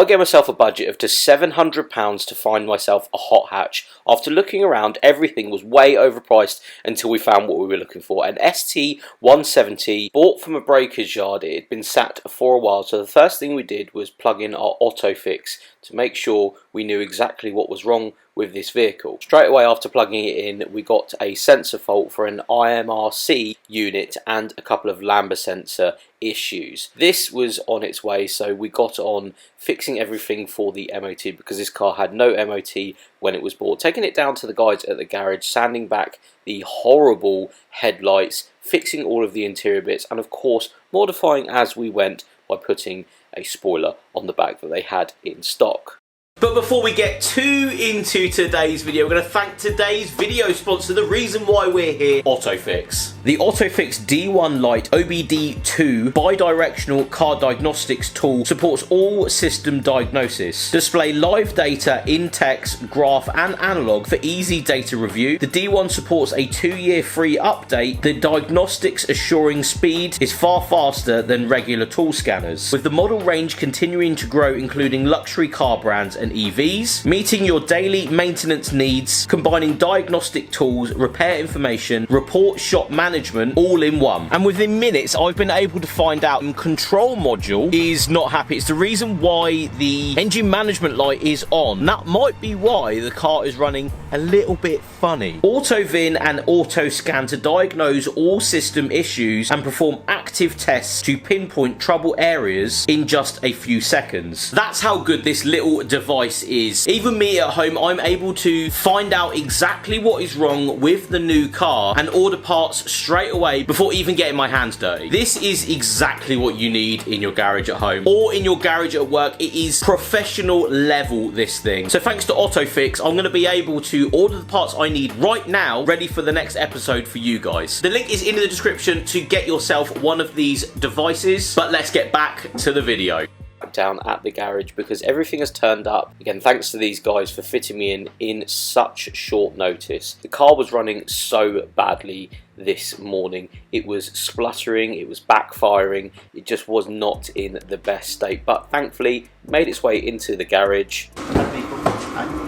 gave myself a budget of just £700 to find myself a hot hatch. After looking around, everything was way overpriced until we found what we were looking for. An ST170 bought from a breaker's yard. It had been sat for a while, so the first thing we did was plug in our auto fix to make sure we knew exactly what was wrong with this vehicle. Straight away after plugging it in, we got a sensor fault for an IMRC unit and a couple of lambda sensor issues. This was on its way, so we got on fixing everything for the MOT because this car had no MOT when it was bought. Taking it down to the guys at the garage, sanding back the horrible headlights, fixing all of the interior bits, and of course modifying as we went by putting a spoiler on the back that they had in stock. But before we get too into today's video, we're going to thank today's video sponsor, the reason why we're here, AutoFix. The AutoFix D1 Lite OBD2 bidirectional car diagnostics tool supports all system diagnosis. Display live data in text, graph and analog for easy data review. The D1 supports a 2-year free update. The diagnostics assuring speed is far faster than regular tool scanners. With the model range continuing to grow, including luxury car brands and EVs, meeting your daily maintenance needs, combining diagnostic tools, repair information, report shop management, all in one. And within minutes, I've been able to find out the control module is not happy. It's the reason why the engine management light is on. That might be why the car is running a little bit funny. AutoVin and AutoScan to diagnose all system issues and perform active tests to pinpoint trouble areas in just a few seconds. That's how good this little device is. Even me at home, I'm able to find out exactly what is wrong with the new car and order parts straight away before even getting my hands dirty. This is exactly what you need in your garage at home or in your garage at work. It is professional level, this thing. So thanks to AutoFix, I'm going to be able to order the parts I need right now, ready for the next episode for you guys. The link is in the description to get yourself one of these devices, but let's get back to the video. Down at the garage because everything has turned up again, thanks to these guys for fitting me in such short notice. The car was running so badly this morning. It was spluttering, it was backfiring, it just was not in the best state, but thankfully made its way into the garage.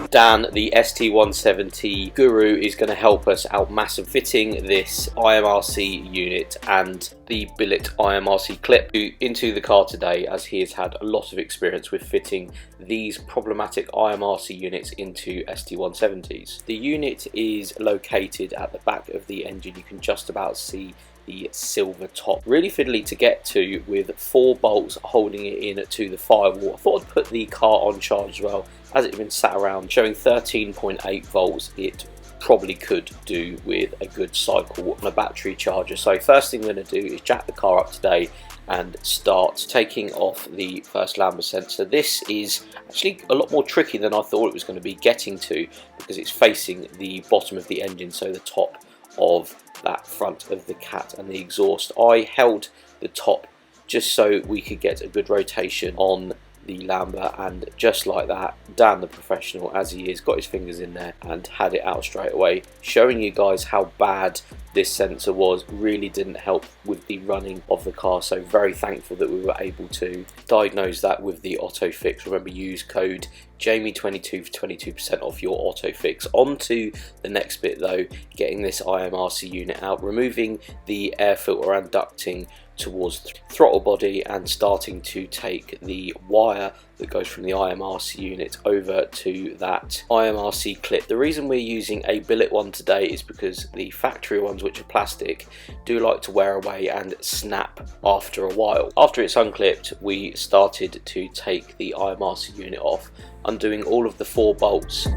Dan, the ST170 guru, is going to help us out massive fitting this IMRC unit and the billet IMRC clip into the car today, as he has had a lot of experience with fitting these problematic IMRC units into ST170s. The unit is located at the back of the engine. You can just about see the silver top. Really fiddly to get to with 4 bolts holding it in to the firewall. I thought I'd put the car on charge as well, as it had been sat around showing 13.8 volts. It probably could do with a good cycle on a battery charger. So first thing I'm going to do is jack the car up today and start taking off the first lambda sensor. This is actually a lot more tricky than I thought it was going to be getting to, because it's facing the bottom of the engine, so the top of that front of the cat and the exhaust. I held the top just so we could get a good rotation on the lambda, and just like that, Dan the professional as he is got his fingers in there and had it out straight away, showing you guys how bad this sensor was. Really didn't help with the running of the car, so very thankful that we were able to diagnose that with the AutoFix. Remember, use code Jamie22 for 22% off your AutoFix. On to the next bit though, getting this IMRC unit out, removing the air filter and ducting towards the throttle body, and starting to take the wire that goes from the IMRC unit over to that IMRC clip. The reason we're using a billet one today is because the factory ones, which are plastic, do like to wear away and snap after a while. After it's unclipped, we started to take the IMRC unit off, undoing all of the 4 bolts.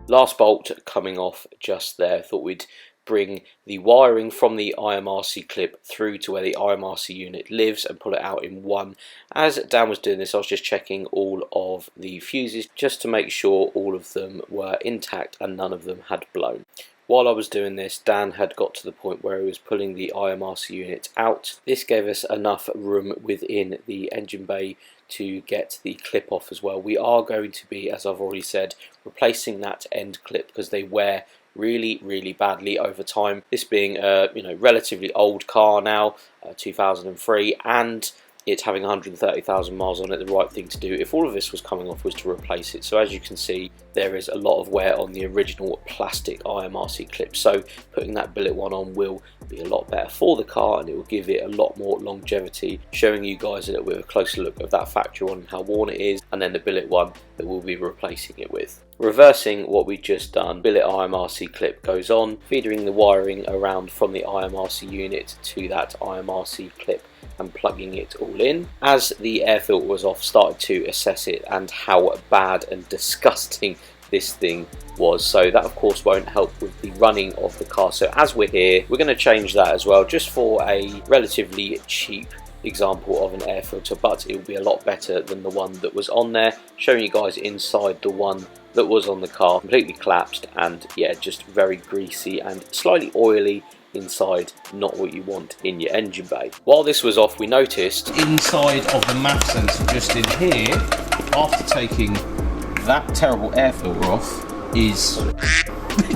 Last bolt coming off just there. Thought we'd bring the wiring from the IMRC clip through to where the IMRC unit lives and pull it out in one. As Dan was doing this, I was just checking all of the fuses just to make sure all of them were intact and none of them had blown. While I was doing this, Dan had got to the point where he was pulling the IMRC unit out. This gave us enough room within the engine bay to get the clip off as well. We are going to be, as I've already said, replacing that end clip because they wear really badly over time. This being a relatively old car now, 2003, and it's having 130,000 miles on it. The right thing to do, if all of this was coming off, was to replace it. So as you can see, there is a lot of wear on the original plastic IMRC clip. So putting that billet one on will be a lot better for the car, and it will give it a lot more longevity, showing you guys a little bit of a closer look of that factory one and how worn it is, and then the billet one that we'll be replacing it with. Reversing what we just done, billet IMRC clip goes on, feeding the wiring around from the IMRC unit to that IMRC clip and plugging it all in. As the air filter was off, started to assess it and how bad and disgusting this thing was. So that of course won't help with the running of the car. So as we're here, we're going to change that as well, just for a relatively cheap example of an air filter, but it will be a lot better than the one that was on there. Showing you guys inside the one that was on the car, completely collapsed, and yeah, just very greasy and slightly oily inside, not what you want in your engine bay. While this was off, we noticed inside of the MAF sensor just in here, after taking that terrible air filter off, is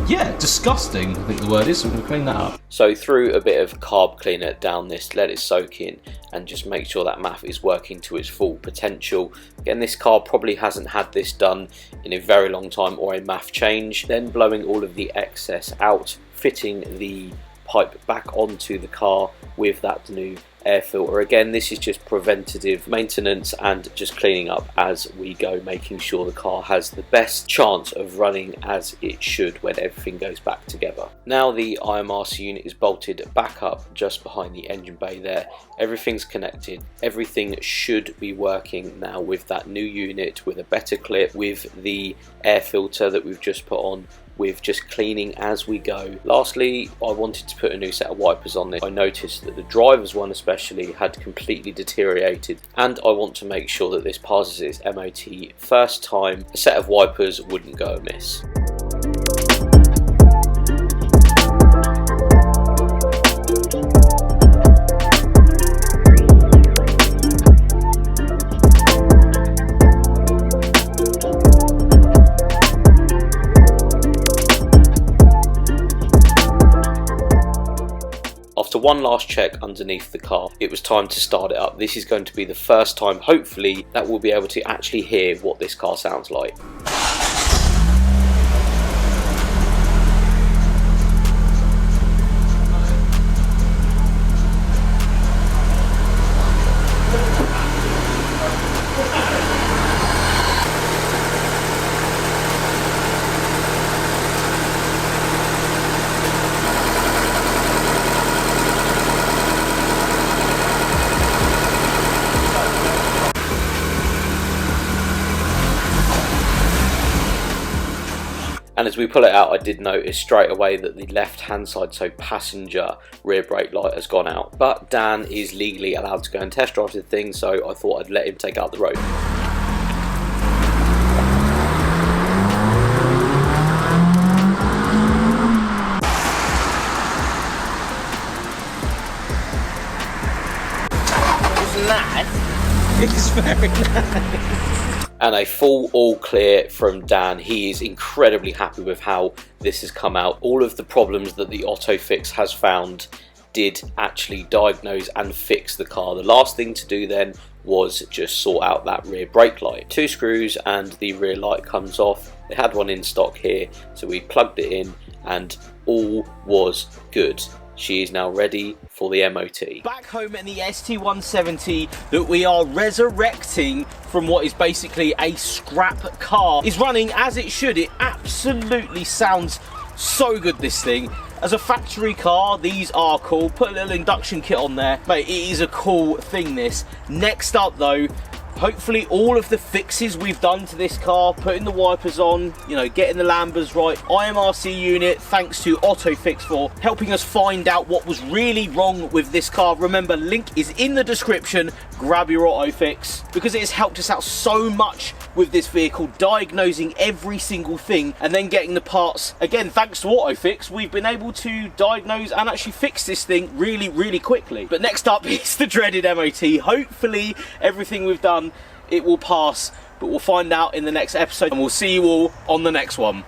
yeah, disgusting, I think the word is, so I'm going to clean that up. So threw a bit of carb cleaner down this, let it soak in, and just make sure that MAF is working to its full potential. Again, this car probably hasn't had this done in a very long time, or a MAF change. Then blowing all of the excess out, fitting the pipe back onto the car with that new air filter. Again, this is just preventative maintenance and just cleaning up as we go, making sure the car has the best chance of running as it should when everything goes back together. Now the IMRC unit is bolted back up just behind the engine bay there. Everything's connected. Everything should be working now with that new unit, with a better clip, with the air filter that we've just put on, with just cleaning as we go. Lastly, I wanted to put a new set of wipers on this. I noticed that the driver's one especially had completely deteriorated, and I want to make sure that this passes its MOT first time. A set of wipers wouldn't go amiss. After one last check underneath the car, it was time to start it up. This is going to be the first time, hopefully, that we'll be able to actually hear what this car sounds like. And as we pull it out, I did notice straight away that the left hand side, so passenger rear brake light, has gone out. But Dan is legally allowed to go and test drive the thing, so I thought I'd let him take out the road. Isn't that? It's very nice. And a full all clear from Dan. He is incredibly happy with how this has come out. All of the problems that the AutoFix has found did actually diagnose and fix the car. The last thing to do then was just sort out that rear brake light. 2 screws and the rear light comes off. They had one in stock here, so we plugged it in and all was good. She is now ready for the MOT. Back home in the ST170 that we are resurrecting from what is basically a scrap car is running as it should. It absolutely sounds so good, this thing. As a factory car, these are cool. Put a little induction kit on there. Mate, it is a cool thing, this. Next up though, hopefully all of the fixes we've done to this car, putting the wipers on, you know, getting the lambers right, IMRC unit, thanks to AutoFix for helping us find out what was really wrong with this car. Remember, link is in the description. Grab your AutoFix, because it has helped us out so much with this vehicle, diagnosing every single thing and then getting the parts. Again, thanks to AutoFix, we've been able to diagnose and actually fix this thing really quickly. But next up is the dreaded MOT. Hopefully everything we've done it will pass, but we'll find out in the next episode, and we'll see you all on the next one.